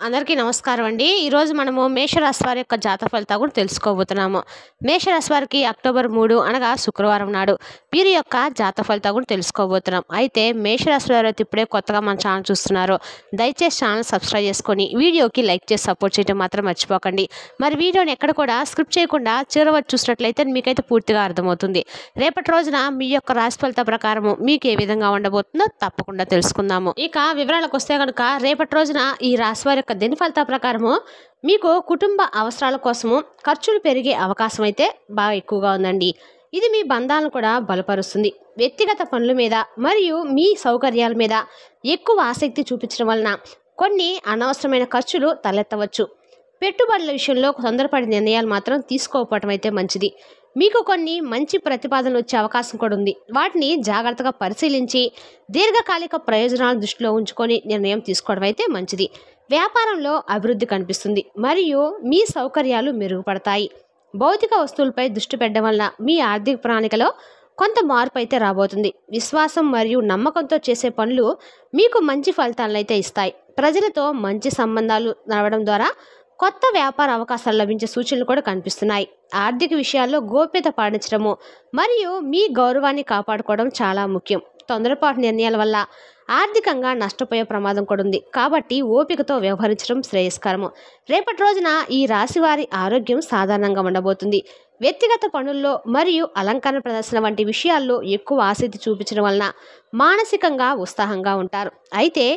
అందరికీ నమస్కారం అండి. ఈరోజు మనము మేషరాశి వారి యొక్క జాతక ఫలితాలు కూడా తెలుసుకోబోతున్నాము. మేషరాశి వారికి అక్టోబర్ 3 అనగా శుక్రవారం నాడు వీరి యొక్క జాతక ఫలితాలు కూడా తెలుసుకోబోతున్నాం. అయితే మేషరాశి వారు అయితే ఇప్పుడే కొత్తగా మన ఛానల్ చూస్తున్నారో దయచేసి ఛానల్ సబ్స్క్రైబ్ చేసుకొని వీడియోకి లైక్ చేసి సపోర్ట్ చేయడం మాత్రం మర్చిపోకండి. మరి వీడియోని ఎక్కడ కూడా స్క్రిప్ట్ చేయకుండా చివరి వరకు చూసినట్లయితే మీకైతే పూర్తిగా అర్థమవుతుంది. రేపటి రోజున మీ యొక్క రాశి ఫలిత ప్రకారము మీకు ఏ విధంగా ఉండబోతుందో తప్పకుండా తెలుసుకుందాము. ఇక వివరాలకు వస్తే కనుక రేపటి రోజున ఈ రాశి వారి యొక్క దిన ఫలితాల ప్రకారము మీకు కుటుంబ అవసరాల కోసము ఖర్చులు పెరిగే అవకాశం అయితే బాగా ఎక్కువగా ఉందండి. ఇది మీ బంధాలను కూడా బలపరుస్తుంది. వ్యక్తిగత పనుల మీద మరియు మీ సౌకర్యాల మీద ఎక్కువ ఆసక్తి చూపించడం వలన కొన్ని అనవసరమైన ఖర్చులు తలెత్తవచ్చు. పెట్టుబడుల విషయంలో తొందరపడి నిర్ణయాలు మాత్రం తీసుకోకపోవటం అయితే మంచిది. మీకు కొన్ని మంచి ప్రతిపాదనలు వచ్చే అవకాశం కూడా ఉంది. వాటిని జాగ్రత్తగా పరిశీలించి దీర్ఘకాలిక ప్రయోజనాలను దృష్టిలో ఉంచుకొని నిర్ణయం తీసుకోవడం అయితే మంచిది. వ్యాపారంలో అభివృద్ధి కనిపిస్తుంది మరియు మీ సౌకర్యాలు మెరుగుపడతాయి. భౌతిక వస్తువులపై దృష్టి పెట్టడం వలన మీ ఆర్థిక ప్రణాళికలో కొంత మార్పు అయితే రాబోతుంది. విశ్వాసం మరియు నమ్మకంతో చేసే పనులు మీకు మంచి ఫలితాలను అయితే ఇస్తాయి. ప్రజలతో మంచి సంబంధాలు నడవడం ద్వారా కొత్త వ్యాపార అవకాశాలు లభించే సూచనలు కూడా కనిపిస్తున్నాయి. ఆర్థిక విషయాల్లో గోప్యత పాటించడము మరియు మీ గౌరవాన్ని కాపాడుకోవడం చాలా ముఖ్యం. తొందరపాటు నిర్ణయాల వల్ల ఆర్థికంగా నష్టపోయే ప్రమాదం కూడా ఉంది. కాబట్టి ఓపికతో వ్యవహరించడం శ్రేయస్కరము. రేపటి రోజున ఈ రాశి వారి ఆరోగ్యం సాధారణంగా ఉండబోతుంది. వ్యక్తిగత పనుల్లో మరియు అలంకరణ ప్రదర్శన వంటి విషయాల్లో ఎక్కువ ఆసక్తి చూపించడం వలన మానసికంగా ఉత్సాహంగా ఉంటారు. అయితే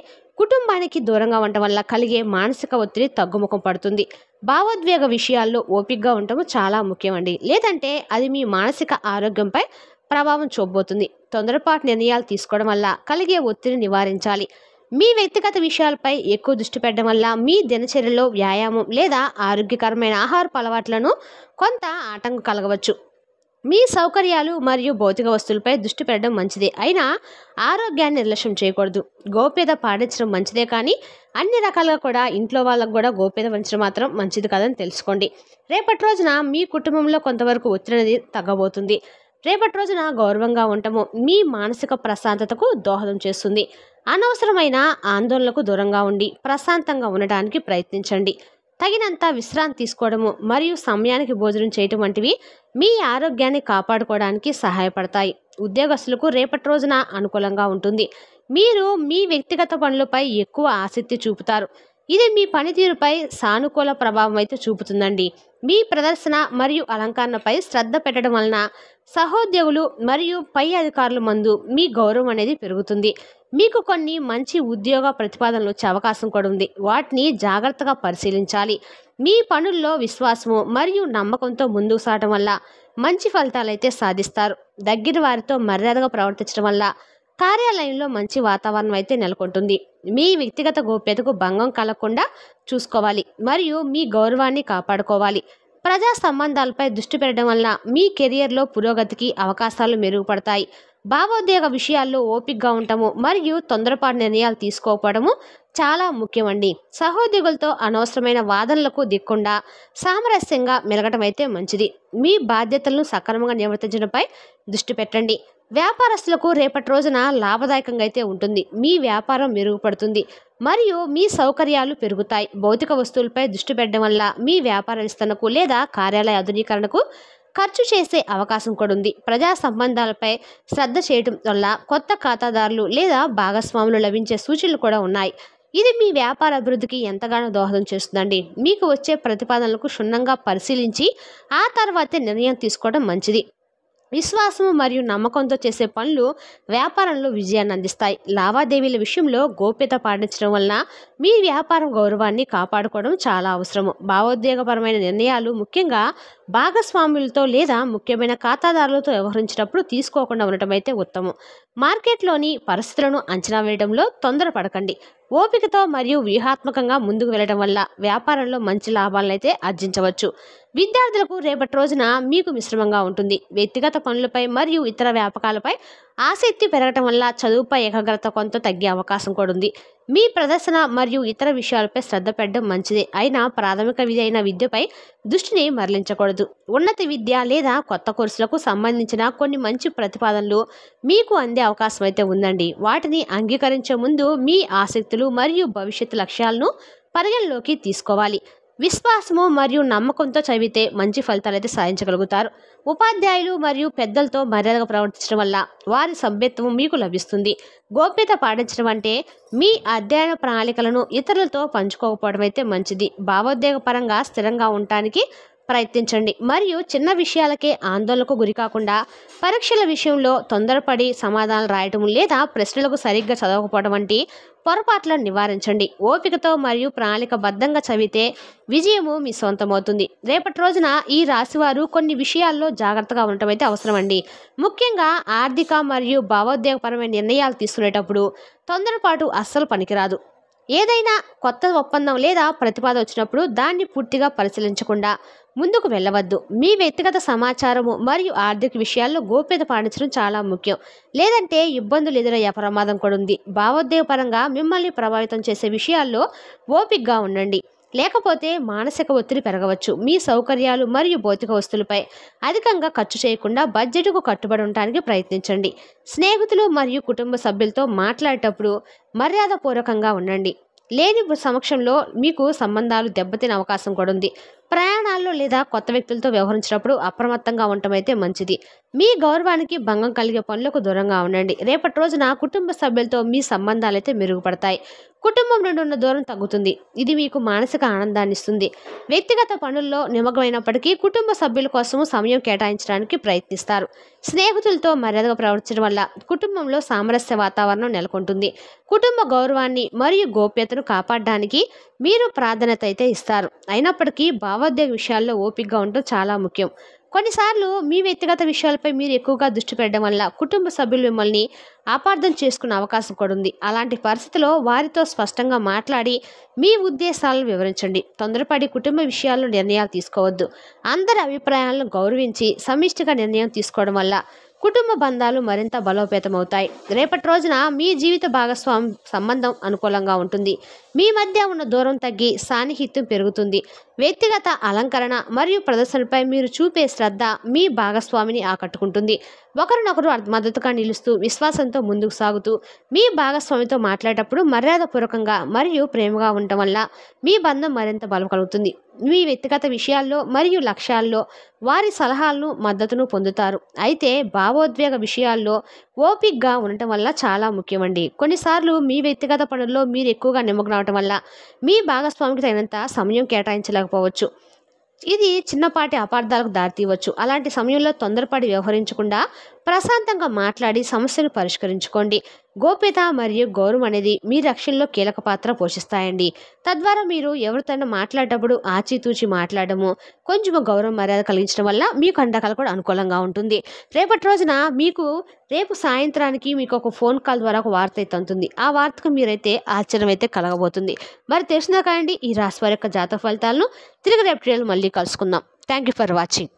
కుటుంబానికి దూరంగా ఉండటం వల్ల కలిగే మానసిక ఒత్తిడి తగ్గుముఖం పడుతుంది. భావోద్వేగ విషయాల్లో ఓపికగా ఉండటం చాలా ముఖ్యమండి. లేదంటే అది మీ మానసిక ఆరోగ్యంపై ప్రభావం చూపబోతుంది. తొందరపాటు నిర్ణయాలు తీసుకోవడం వల్ల కలిగే ఒత్తిడిని నివారించాలి. మీ వ్యక్తిగత విషయాలపై ఎక్కువ దృష్టి పెట్టడం వల్ల మీ దినచర్యలో వ్యాయామం లేదా ఆరోగ్యకరమైన ఆహారపు అలవాట్లను కొంత ఆటంకం కలగవచ్చు. మీ సౌకర్యాలు మరియు భౌతిక వస్తువులపై దృష్టి పెట్టడం మంచిదే, అయినా ఆరోగ్యాన్ని నిర్లక్ష్యం చేయకూడదు. గోప్యత పాటించడం మంచిదే, కానీ అన్ని రకాలుగా కూడా ఇంట్లో వాళ్ళకు కూడా గోప్యత వహించడం మాత్రం మంచిది కాదని తెలుసుకోండి. రేపటి రోజున మీ కుటుంబంలో కొంతవరకు ఒత్తిడి అనేది తగ్గబోతుంది. రేపటి రోజున గౌరవంగా ఉండటము మీ మానసిక ప్రశాంతతకు దోహదం చేస్తుంది. అనవసరమైన ఆందోళనలకు దూరంగా ఉండి ప్రశాంతంగా ఉండటానికి ప్రయత్నించండి. తగినంత విశ్రాంతి తీసుకోవడము మరియు సమయానికి భోజనం చేయటం వంటివి మీ ఆరోగ్యాన్ని కాపాడుకోవడానికి సహాయపడతాయి. ఉద్యోగస్తులకు రేపటి రోజున అనుకూలంగా ఉంటుంది. మీరు మీ వ్యక్తిగత పనులపై ఎక్కువ ఆసక్తి చూపుతారు. ఇది మీ పనితీరుపై సానుకూల ప్రభావం అయితే చూపుతుందండి. మీ ప్రదర్శన మరియు అలంకరణపై శ్రద్ధ పెట్టడం వలన సహోద్యోగులు మరియు పై అధికారుల ముందు మీ గౌరవం అనేది పెరుగుతుంది. మీకు కొన్ని మంచి ఉద్యోగ ప్రతిపాదనలు వచ్చే అవకాశం కూడా ఉంది. వాటిని జాగ్రత్తగా పరిశీలించాలి. మీ పనుల్లో విశ్వాసము మరియు నమ్మకంతో ముందుకు సాగడం వల్ల మంచి ఫలితాలు అయితే సాధిస్తారు. దగ్గర వారితో మర్యాదగా ప్రవర్తించడం వల్ల కార్యాలయంలో మంచి వాతావరణం అయితే నెలకొంటుంది. మీ వ్యక్తిగత గోప్యతకు భంగం కలగకుండా చూసుకోవాలి మరియు మీ గౌరవాన్ని కాపాడుకోవాలి. ప్రజా సంబంధాలపై దృష్టి పెట్టడం వల్ల మీ కెరియర్లో పురోగతికి అవకాశాలు మెరుగుపడతాయి. భావోద్వేగ విషయాల్లో ఓపికగా ఉండటము మరియు తొందరపాటు నిర్ణయాలు తీసుకోకపోవడము చాలా ముఖ్యమండి. సహోద్యోగులతో అనవసరమైన వాదనలకు దిక్కుండా సామరస్యంగా మెలగటం అయితే మంచిది. మీ బాధ్యతలను సక్రమంగా నిర్వర్తించడంపై దృష్టి పెట్టండి. వ్యాపారస్తులకు రేపటి రోజున లాభదాయకంగా అయితే ఉంటుంది. మీ వ్యాపారం మెరుగుపడుతుంది మరియు మీ సౌకర్యాలు పెరుగుతాయి. భౌతిక వస్తువులపై దృష్టి పెట్టడం వల్ల మీ వ్యాపార విస్తరణకు లేదా కార్యాలయ ఆధునీకరణకు ఖర్చు చేసే అవకాశం కూడా ఉంది. ప్రజా సంబంధాలపై శ్రద్ధ చేయడం వల్ల కొత్త ఖాతాదారులు లేదా భాగస్వాములు లభించే సూచనలు కూడా ఉన్నాయి. ఇది మీ వ్యాపార అభివృద్ధికి ఎంతగానో దోహదం చేస్తుందండి. మీకు వచ్చే ప్రతిపాదనలకు క్షుణ్ణంగా పరిశీలించి ఆ తర్వాతే నిర్ణయం తీసుకోవడం మంచిది. విశ్వాసము మరియు నమ్మకంతో చేసే పనులు వ్యాపారంలో విజయాన్ని అందిస్తాయి. లావాదేవీల విషయంలో గోప్యత పాటించడం వలన మీ వ్యాపారం గౌరవాన్ని కాపాడుకోవడం చాలా అవసరము. భావోద్వేగపరమైన నిర్ణయాలు ముఖ్యంగా భాగస్వాములతో లేదా ముఖ్యమైన ఖాతాదారులతో వ్యవహరించినప్పుడు తీసుకోకుండా ఉండటం అయితే ఉత్తమం. మార్కెట్లోని పరిస్థితులను అంచనా వేయడంలో తొందరపడకండి. ఓపికతో మరియు వ్యూహాత్మకంగా ముందుకు వెళ్ళడం వల్ల వ్యాపారంలో మంచి లాభాలను అయితే ఆర్జించవచ్చు. విద్యార్థులకు రేపటి రోజున మీకు మిశ్రమంగా ఉంటుంది. వ్యక్తిగత పనులపై మరియు ఇతర వ్యాపకాలపై ఆసక్తి పెరగటం వల్ల చదువుపై ఏకాగ్రత కొంత తగ్గే అవకాశం కూడా ఉంది. మీ ప్రదర్శన మరియు ఇతర విషయాలపై శ్రద్ధ పెట్టడం మంచిదే, అయినా ప్రాథమిక విద్య అయిన విద్యపై దృష్టిని మరలించకూడదు. ఉన్నత విద్య లేదా కొత్త కోర్సులకు సంబంధించిన కొన్ని మంచి ప్రతిపాదనలు మీకు అందే అవకాశం అయితే ఉందండి. వాటిని అంగీకరించే ముందు మీ ఆసక్తులు మరియు భవిష్యత్తు లక్ష్యాలను పరిగణలోకి తీసుకోవాలి. విశ్వాసము మరియు నమ్మకంతో చదివితే మంచి ఫలితాలు అయితే సాధించగలుగుతారు. ఉపాధ్యాయులు మరియు పెద్దలతో మర్యాదగా ప్రవర్తించడం వల్ల వారి సభ్యత్వం మీకు లభిస్తుంది. గోప్యత పాటించడం అంటే మీ అధ్యయన ప్రణాళికలను ఇతరులతో పంచుకోకపోవడం అయితే మంచిది. భావోద్వేగపరంగా స్థిరంగా ఉండటానికి ప్రయత్నించండి మరియు చిన్న విషయాలకే ఆందోళనకు గురి కాకుండా పరీక్షల విషయంలో తొందరపడి సమాధానాలు రాయటం లేదా ప్రశ్నలకు సరిగ్గా చదవకపోవడం వంటి పొరపాట్లను నివారించండి. ఓపికతో మరియు ప్రణాళికబద్ధంగా చదివితే విజయము మీ సొంతమవుతుంది. రేపటి రోజున ఈ రాశివారు కొన్ని విషయాల్లో జాగ్రత్తగా ఉండటం అయితే అవసరమండి. ముఖ్యంగా ఆర్థిక మరియు భావోద్వేగపరమైన నిర్ణయాలు తీసుకునేటప్పుడు తొందరపాటు అస్సలు పనికిరాదు. ఏదైనా కొత్త ఒప్పందం లేదా ప్రతిపాదన వచ్చినప్పుడు దాన్ని పూర్తిగా పరిశీలించకుండా ముందుకు వెళ్ళవద్దు. మీ వ్యక్తిగత సమాచారము మరియు ఆర్థిక విషయాల్లో గోప్యత పాటించడం చాలా ముఖ్యం. లేదంటే ఇబ్బందులు ఎదురయ్యే ప్రమాదం కూడా ఉంది. భావోద్వేగపరంగా మిమ్మల్ని ప్రభావితం చేసే విషయాల్లో ఓపికగా ఉండండి. లేకపోతే మానసిక ఒత్తిడి పెరగవచ్చు. మీ సౌకర్యాలు మరియు భౌతిక వస్తువులపై అధికంగా ఖర్చు చేయకుండా బడ్జెట్కు కట్టుబడి ఉండడానికి ప్రయత్నించండి. స్నేహితులు మరియు కుటుంబ సభ్యులతో మాట్లాడేటప్పుడు మర్యాదపూర్వకంగా ఉండండి. లేని సమక్షంలో మీకు సంబంధాలు దెబ్బతినే అవకాశం కూడా ఉంది. ప్రయాణాల్లో లేదా కొత్త వ్యక్తులతో వ్యవహరించినప్పుడు అప్రమత్తంగా ఉండటం అయితే మంచిది. మీ గౌరవానికి భంగం కలిగే పనులకు దూరంగా ఉండండి. రేపటి రోజున కుటుంబ సభ్యులతో మీ సంబంధాలు అయితే మెరుగుపడతాయి. కుటుంబం నుండి ఉన్న దూరం తగ్గుతుంది. ఇది మీకు మానసిక ఆనందాన్ని ఇస్తుంది. వ్యక్తిగత పనుల్లో నిమగ్నమైనప్పటికీ కుటుంబ సభ్యుల కోసం సమయం కేటాయించడానికి ప్రయత్నిస్తారు. స్నేహితులతో మర్యాదగా ప్రవర్తించడం వల్ల కుటుంబంలో సామరస్య వాతావరణం నెలకొంటుంది. కుటుంబ గౌరవాన్ని మరియు గోప్యతను కాపాడడానికి మీరు ప్రాధాన్యత అయితే ఇస్తారు. అయినప్పటికీ భావోద్వేగ విషయాల్లో ఓపికగా ఉండటం చాలా ముఖ్యం. కొన్నిసార్లు మీ వ్యక్తిగత విషయాలపై మీరు ఎక్కువగా దృష్టి పెట్టడం వల్ల కుటుంబ సభ్యులు మిమ్మల్ని అపార్థం చేసుకునే అవకాశం కూడా ఉంది. అలాంటి పరిస్థితిలో వారితో స్పష్టంగా మాట్లాడి మీ ఉద్దేశాలను వివరించండి. తొందరపడి కుటుంబ విషయాల్లో నిర్ణయాలు తీసుకోవద్దు. అందరి అభిప్రాయాలను గౌరవించి సమిష్టిగా నిర్ణయం తీసుకోవడం వల్ల కుటుంబ బంధాలు మరింత బలోపేతమవుతాయి. రేపటి రోజున మీ జీవిత భాగస్వామి సంబంధం అనుకూలంగా ఉంటుంది. మీ మధ్య ఉన్న దూరం తగ్గి సాన్నిహిత్యం పెరుగుతుంది. వ్యక్తిగత అలంకరణ మరియు ప్రదర్శనపై మీరు చూపే శ్రద్ధ మీ భాగస్వామిని ఆకట్టుకుంటుంది. ఒకరినొకరు మద్దతుగా నిలుస్తూ విశ్వాసంతో ముందుకు సాగుతూ మీ భాగస్వామితో మాట్లాడేటప్పుడు మర్యాదపూర్వకంగా మరియు ప్రేమగా ఉండటం వల్ల మీ బంధం మరింత బలం కలుగుతుంది. మీ వ్యక్తిగత విషయాల్లో మరియు లక్ష్యాల్లో వారి సలహాలను మద్దతును పొందుతారు. అయితే భావోద్వేగ విషయాల్లో ఓపికగా ఉండటం వల్ల చాలా ముఖ్యమండి. కొన్నిసార్లు మీ వ్యక్తిగత పనుల్లో మీరు ఎక్కువగా నిమగ్నం అవటం వల్ల మీ భాగస్వామికి తగినంత సమయం కేటాయించలేకపోవచ్చు. ఇది చిన్నపాటి అపార్థాలకు దారితీయవచ్చు. అలాంటి సమయంలో తొందరపడి వ్యవహరించకుండా ప్రశాంతంగా మాట్లాడి సమస్యను పరిష్కరించుకోండి. గోప్యత మరియు గౌరవం అనేది మీ రక్షణలో కీలక పాత్ర పోషిస్తాయండి. తద్వారా మీరు ఎవరితోనైనా మాట్లాడేటప్పుడు ఆచితూచి మాట్లాడము, కొంచెం గౌరవం మర్యాద కలిగించడం వల్ల మీకు అండకాలు కూడా అనుకూలంగా ఉంటుంది. రేపటి రోజున రేపు సాయంత్రానికి మీకు ఒక ఫోన్ కాల్ ద్వారా ఒక వార్త అయితే అందుతుంది. ఆ వార్తకు మీరైతే ఆశ్చర్యం అయితే కలగబోతుంది. మరి తెలిసిందా కాండి ఈ రాశి వారి యొక్క జాతక ఫలితాలను. తిరిగి రేపు మళ్ళీ కలుసుకుందాం. Thank you for watching.